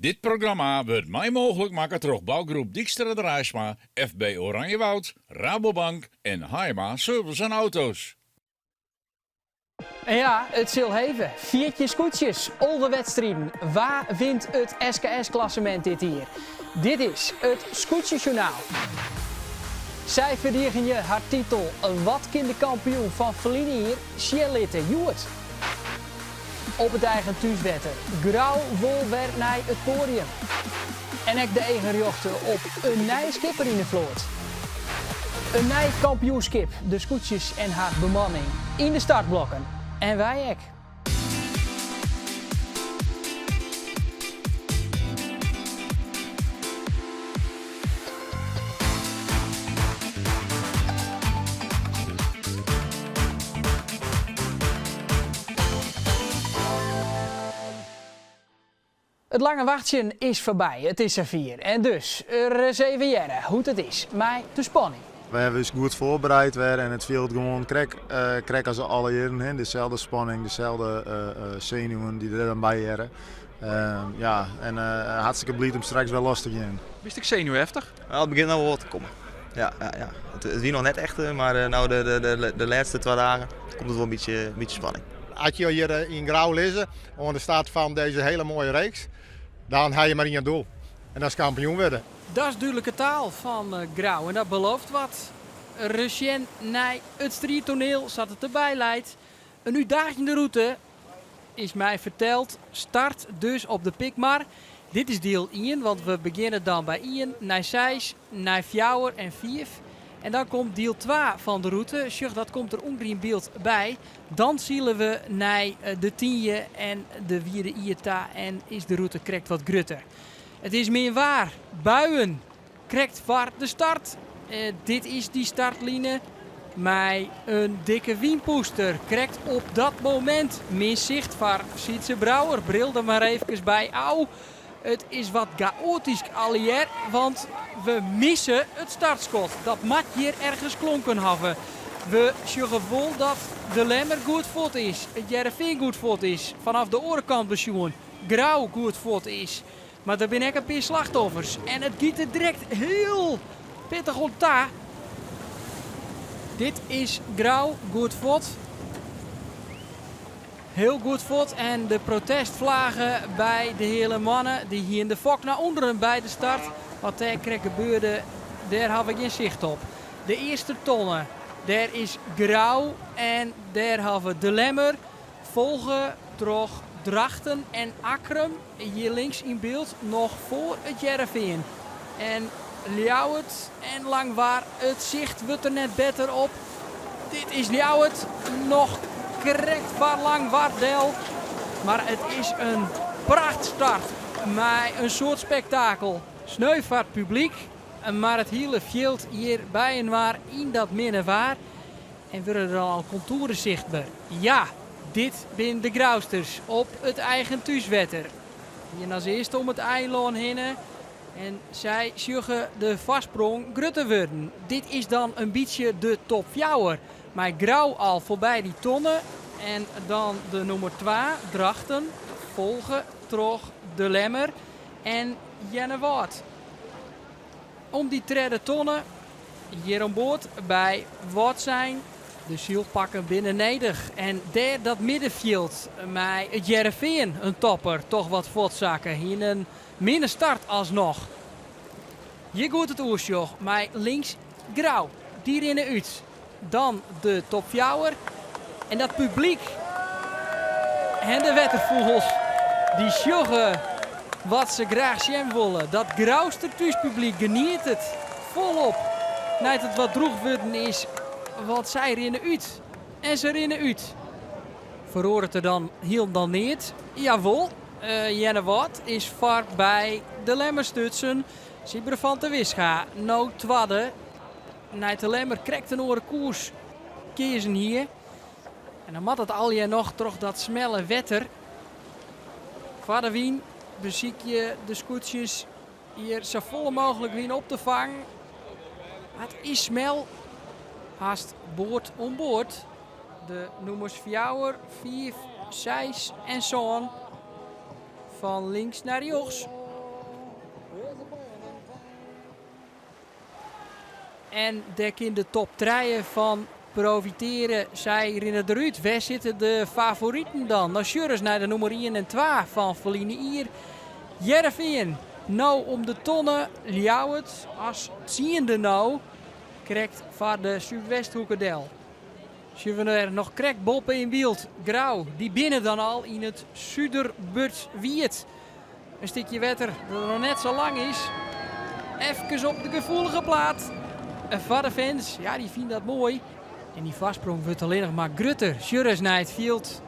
Dit programma wordt mij mogelijk maken door bouwgroep Dijkstra Drijsma, FB Oranjewoud, Rabobank en Haima Service en Auto's. En ja, het zal heven. Viertjes koetsjes, al de wedstrijden. Waar wint het SKS-klassement dit hier? Dit is het Scootjesjournaal. Zij verdedigen je haar titel. Wat kinderkampioen van Verlini hier? Sjellitten Joert. Op het eigen thuiswetter. Grauw wol werd naar het podium. En ik de eigen jochten op een nieuwe skipper in de vloot. Een nieuw kampioenskip, de scootjes en haar bemanning. In de startblokken. En wij ook. Het lange wachtje is voorbij, het is er 4. En dus, er is even jaren hoe het is, maar de spanning. We hebben ons goed voorbereid weer en het viel gewoon krek als alle jaren. Dezelfde spanning, dezelfde zenuwen die er dan bij hebben. Hartstikke blij om straks wel los te gaan. Wist ik zenuwheftig? Nou, het begint nou wel wat te komen. Ja. Het wie nog net echt, maar nou de laatste 2 dagen komt het wel een beetje spanning. Als je hier in Grauw lezen, onder de staat van deze hele mooie reeks, dan ga je maar in je doel. En dat is kampioen worden. Dat is duidelijke taal van Grauw en dat belooft wat. Recien naar het strijdtoneel zat het erbij leidt. Een uitdagende route is mij verteld. Start dus op de Pikmar. Dit is deel 1, want we beginnen dan bij 1, naar 6, naar 4 en 5. En dan komt deel 2 van de route. Sjoch, dat komt er ongeveer in beeld bij. Dan zielen we naar de 10e en de 4e IETA en is de route correct wat grutter. Het is meer waar. Buien krijgt waar de start. Dit is die startline. Met een dikke wienpoester krijgt op dat moment meer zicht van Sietse Brouwer. Bril er maar even bij. Au, het is wat chaotisch alliër, want we missen het startschot. Dat mag hier ergens klonken hebben. We zorgen vol dat de Lemmer goed voet is. Het Jereveen goed voet is. Vanaf de orenkant besjoen. Grauw goed voet is. Maar er zijn ook een paar slachtoffers. En het giet er direct heel pittig op ta. Dit is Grauw, goed voet. Heel goed voet. En de protestvlagen bij de hele mannen die hier in de fok naar onderen bij de start. Wat daar gebeurde, daar heb ik geen zicht op. De eerste tonne, daar is Grauw en daar hebben we de Lemmer. Volgen door Drachten en Akrum, hier links in beeld, nog voor het Jereveen. En Ljouwert en Langwaar, het zicht wordt er net beter op. Dit is Ljouwert, nog correct waar Langwaardel. Maar het is een prachtstart, met een soort spektakel. Sneu voor het publiek, maar het hele veld hier bij en waar in dat middenwaar. En worden er al contouren zichtbaar. Ja, dit zijn de Grauwsters op het eigen thuiswetter. Hier als eerste om het eiland heen. En zij zorgen de vastsprong grutter worden. Dit is dan een beetje de top 4. Maar Grauw al voorbij die tonnen. En dan de nummer 2, Drachten. Volgen terug de Lemmer en Jennewaard. Om die 3 tonnen hier aan boord bij wat zijn de zielpakken binnen Nedig. En daar dat middenveld met het Jereveen, een topper, toch wat voortzakken. Hier een minder start alsnog. Hier gaat het oersjoch, met links Grauw, die rennen uit. Dan de top 4 en dat publiek en de wettervogels die sjoggen wat ze graag zien willen. Dat Grauwster thuispubliek geniet het volop. Net het wat droeg worden is, want zij rennen uit. En ze rennen uit. Verhoor het er dan heel dan niet? Jawel, Jennewaard is vaart bij de Lemmerstutsen. Sieber van de Wisga, nou twadde. Nijt de Lemmer krijgt een oren koers. Kiezen hier. En dan mat het al je nog toch dat smelle wetter. Vader Wien beziek je de scootjes hier zo vol mogelijk wien op te vangen. Het is smel. Haast boord om boord. De nummers 4, 5, 6 en zo. Van links naar rechts. En daar kan de top 3 van profiteren, zei Rinne de Ruud. Waar zitten de favorieten dan? Nou, Sjurres naar de nummer 1 en 2 van Feline Ier. Jereveen, nou om de tonnen. Ljouwert als ziende nou krijgt van de Zuidwesthoekerdel. Zien we er nog krek boppen in beeld. Grauw, die binnen dan al in het Zuiderbutswiet. Een stukje wetter dat nog net zo lang is. Even op de gevoelige plaat. Van de fans, ja, die vinden dat mooi. En die vastsprong wordt alleen nog maar grutter. Sjurres naar het veld.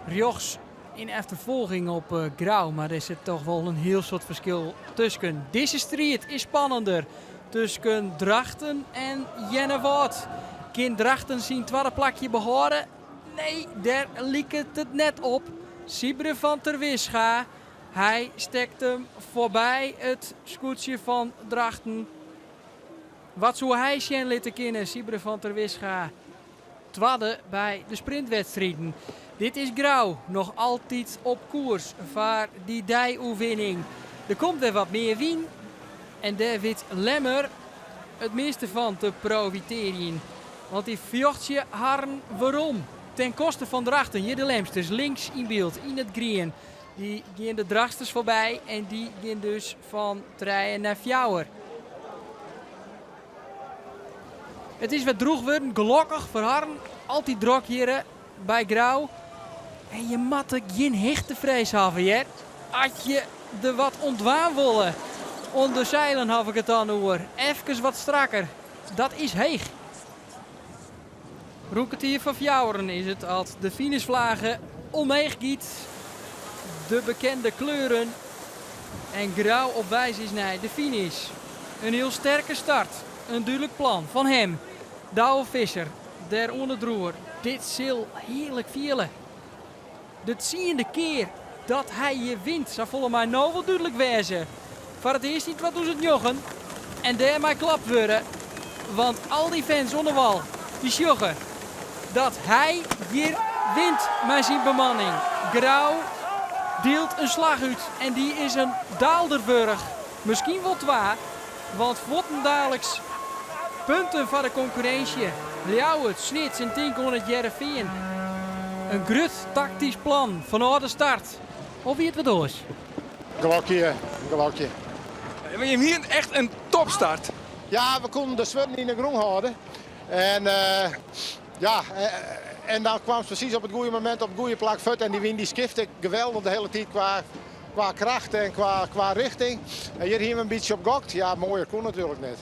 Rjochts in achtervolging op Grauw. Maar er zit toch wel een heel soort verschil tussen. Deze strijd is spannender. Tussen Drachten en Jennewoud. Kan Drachten zijn tweede plakje behouden? Nee, daar liep het net op. Sibre van ter Wischa. Hij stekt hem voorbij het scootje van Drachten. Wat zou hij zien laten kennen, Sibre van ter Wischa. Tweede bij de sprintwedstrijden. Dit is Grauw, nog altijd op koers voor die dij-oefening. Er komt weer wat meer wien. En David Lemmer het meeste van te profiteren. Want die vjochtje harren waarom? Ten koste van Drachten. Hier de Lemsters links in beeld, in het green. Die gaan de Drachters voorbij en die gaan dus van Trijen naar Fjouwer. Het is wat droeg worden, gelukkig voor Harren. Altijd druk hier bij Grauw. En je moet er geen hechte vrees hebben, hè? Als je er wat ontwaan willen. Onder zeilen heb ik het dan hoor. Even wat strakker. Dat is heeg. Roeketier van Fjouweren is het als de finishvlagen omheen giet. De bekende kleuren. En Grauw op wijze is naar de finish. Een heel sterke start. Een duidelijk plan van hem. Douwe Visser. Der onderdroer. Dit zal heerlijk vielen. De tiende keer dat hij je wint. Zou volgens mij nou wel duidelijk wezen. Voor het eerst niet wat doen ze het joggen. En daarmee klapt worden. Want al die fans onder wal. Die sjoggen. Dat hij hier wint met zijn bemanning. Grauw deelt een slag uit. En die is een Daalderburg. Misschien wel 2. Want worden dadelijks punten van de concurrentie. Ljouwert, Snits en Tinkel het Jereveen. Een grut tactisch plan vanuit de start. Of wie het wat doos? Glokje. Maar je hebt hier echt een topstart. Ja, we konden de zwart in de groen houden. En en dan kwam ze precies op het goede moment op het goede plak voet. En die win die skifte geweldig de hele tijd qua kracht en qua richting. En hier hebben we een beetje op gokt. Ja, mooier kon natuurlijk net.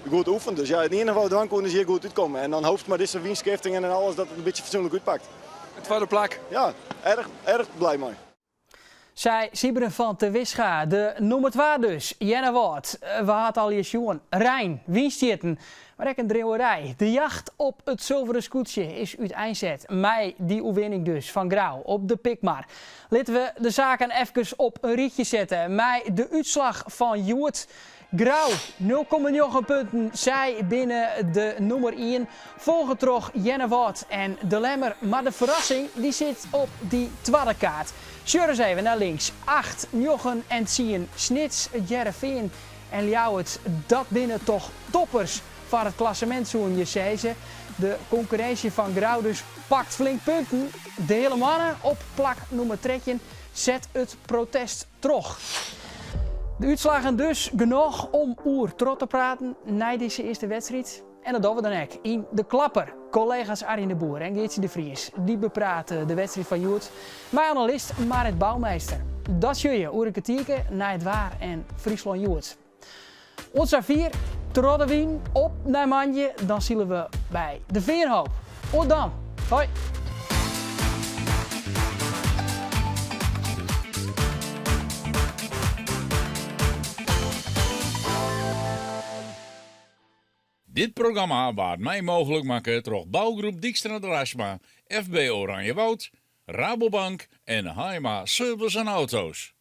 Goed oefenen, dus ja, in ieder geval dan kon ze hier goed uitkomen. En dan hoofd maar deze winstskiftingen en alles dat het een beetje fatsoenlijk uitpakt. Het tweede plak. Ja, erg blij mee. Zij Sibre van ter Wischa, de nummer 2 dus, Jennewoud. We hadden al je jongen, Rijn, winstjitten. Maar ook een dreeuwerij. De jacht op het zilveren scootje is uiteindelijk mij die oefening dus van Grauw op de Pikmar. Laten we de zaken even op een rietje zetten. Mij de uitslag van Joert. Grauw 0,9 punten, zij binnen de nummer 1. Volgetrog Jennewoud en de Lemmer. Maar de verrassing die zit op die tweede kaart. Sjurres even naar links. 8, 9 en 10. Snits, Jereveen en Ljouwert. Dat binnen toch toppers van het klassement zo'n je zei. De concurrentie van Grauw dus pakt flink punten. De hele mannen op plak nummer 3 zet het protest terug. De uitslagen dus genoeg om oer trot te praten na deze eerste wedstrijd. En dat doen we dan ook in de klapper. Collega's Arjen de Boer en Geertje de Vries, die bepraten de wedstrijd van Joert. Mijn analist Marit Bouwmeester. Dat zul je oer een kwartiertje naar het Waar en Friesland Joert. Ons 4, Troddewien op Nijmanje. Dan zullen we bij de Veerhoop. Tot dan. Hoi. Dit programma waard mij mogelijk maken door bouwgroep Dijkstra de Raschma, FB Oranjewoud, Rabobank en Haima Service en Auto's.